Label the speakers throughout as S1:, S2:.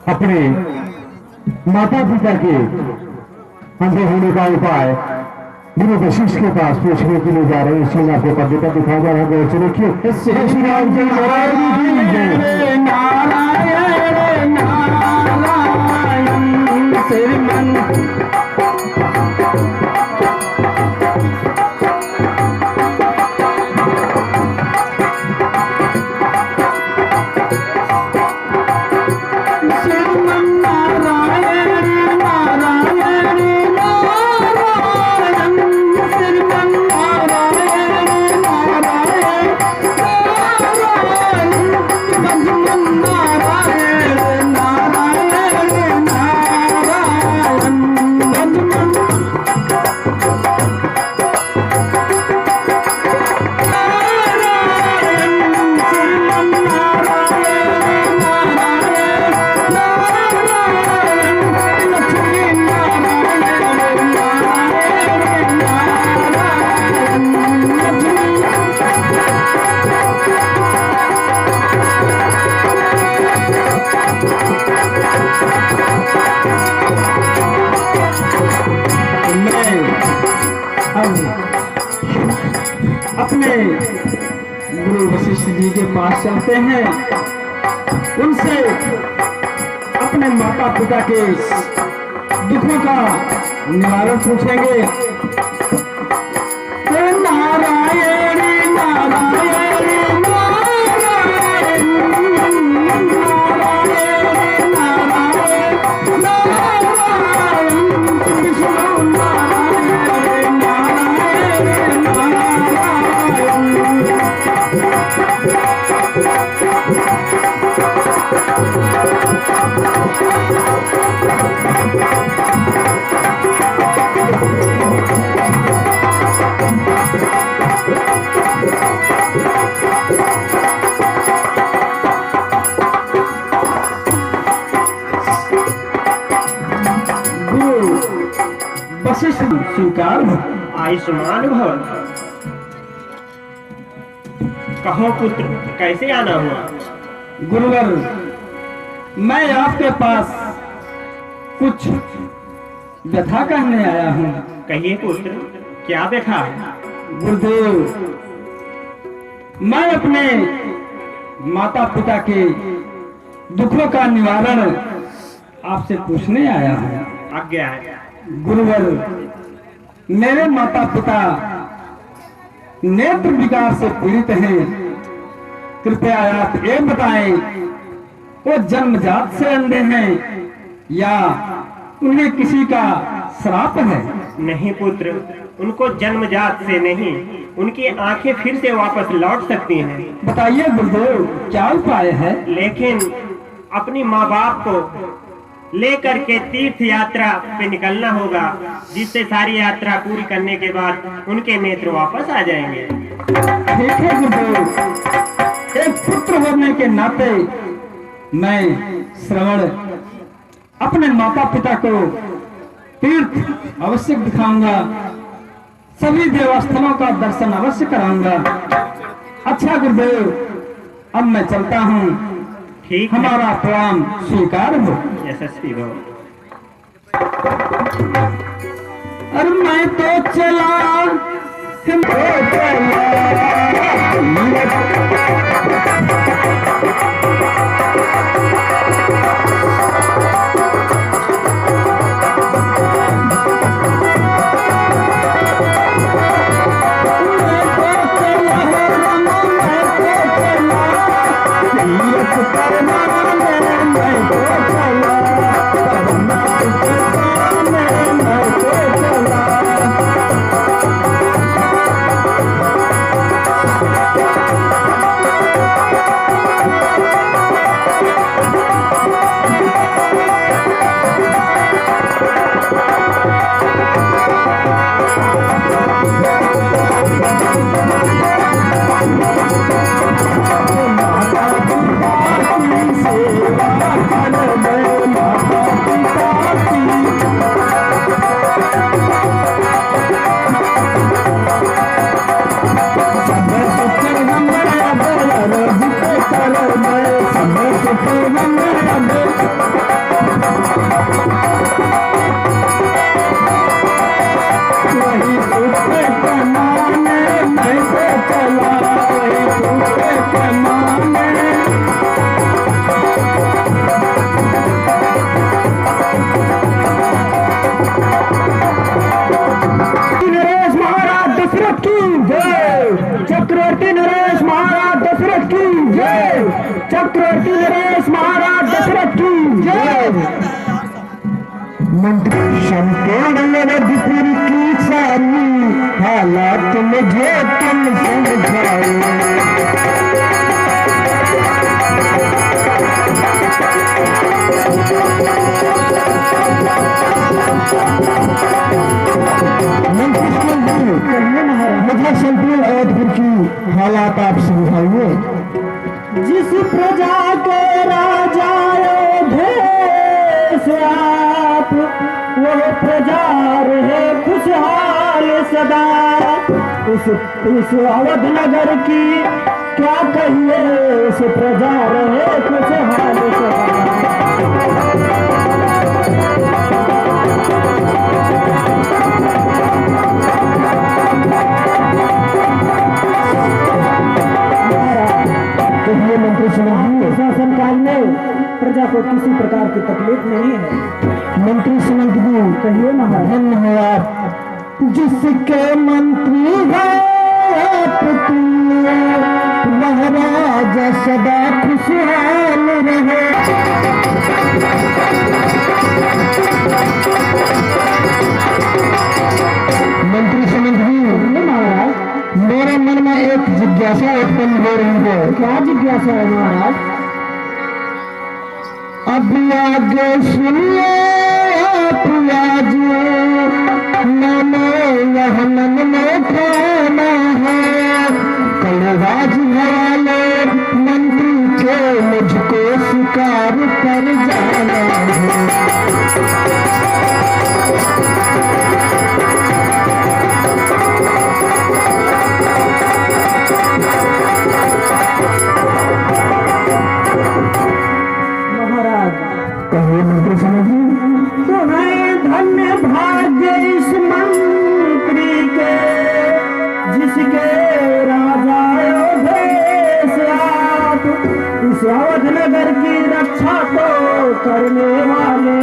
S1: अपने माता पिता के अंधे होने का उपाय गुरु वशिष्ठ के पास पूछने के लिए जा रहे हैं। इसलिए आपको पर्दे पर दिखाया जा रहा है। चलो देखिए श्री राम जय नारायण नारायण सिर मन अपने गुरु वशिष्ठ जी के पास चलते हैं। उनसे अपने माता पिता के दुखों का निवारण पूछेंगे। नारायण नारायण नारायण नारायण नारायण नारायण कृष्ण नारायण नारायण वशिष्ठ स्वीकार
S2: आयुष्मान भव। कहो पुत्र, कैसे आना हुआ?
S1: गुरुवर, मैं आपके पास कुछ व्यथा कहने आया हूँ।
S2: कहिए पुत्र, क्या व्यथा है?
S1: गुरुदेव, मैं अपने माता पिता के दुखों का निवारण आपसे पूछने आया हूँ।
S2: आज्ञा है।
S1: गुरुवर, मेरे माता पिता नेत्र विकार से पीड़ित हैं। कृपया आप ये बताएं, वो जन्मजात से अंधे हैं या उन्हें किसी का श्राप है?
S2: नहीं पुत्र, उनको जन्मजात से नहीं, उनकी आंखें फिर से वापस लौट सकती हैं।
S1: बताइए गुरुदेव, क्या उपाय है?
S2: लेकिन अपनी माँ बाप को लेकर के तीर्थ यात्रा पे निकलना होगा, जिससे सारी यात्रा पूरी करने के बाद उनके नेत्र वापस आ जाएंगे।
S1: ठीक है गुरुदेव, एक पुत्र होने के नाते मैं श्रवण अपने माता पिता को तीर्थ अवश्य दिखाऊंगा, सभी देवस्थलों का दर्शन अवश्य कराऊंगा। अच्छा गुरुदेव, अब मैं चलता हूँ।
S2: ठीक,
S1: हमारा प्रणाम स्वीकार हो।
S2: यशस्वी हो।
S1: अरे मैं तो चला
S3: मंत्री संपूर्ण रघुपुर की सारी हालात मुझे तुम समझाओ। मुझे संपूर्ण अवधपुर की हालात आप समझाइए।
S1: जिस प्रजा के राजा अयोध्या आप वो प्रजा रहे खुशहाल सदा। इस अवध नगर की क्या कहिए, इस प्रजा रहे खुशहाल सदा। शासन काल में प्रजा को किसी प्रकार की तकलीफ नहीं है।
S3: मंत्री सुमंत जी
S1: कहिए महाराज।
S3: धन्य है आप, जिसके मंत्री है आप तुम, महाराजा सदा खुशहाल रहे। मंत्री सुमंत जी
S1: महाराज,
S3: मेरे मन में एक जिज्ञासा उत्पन्न हो रही है।
S1: क्या जिज्ञासा है महाराज?
S3: अभी आगे सुनिए आप आज, मैंने यह मन में ठाना है, कल राज वाले मंत्री के मुझको शिकार कर जाना है। कहिए मंत्री समझिए।
S1: तुम्हें धन्य भाग्य इस मंत्री के, जिसके राजा अयोध्या आप इस अवध नगर की रक्षा को करने वाले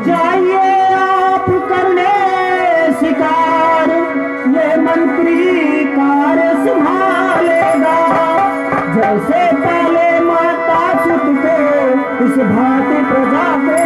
S1: जाइए आप करने शिकार, ये मंत्री कार्य संभालेगा। जैसे पहले माता सुत को इस भांति प्रजा को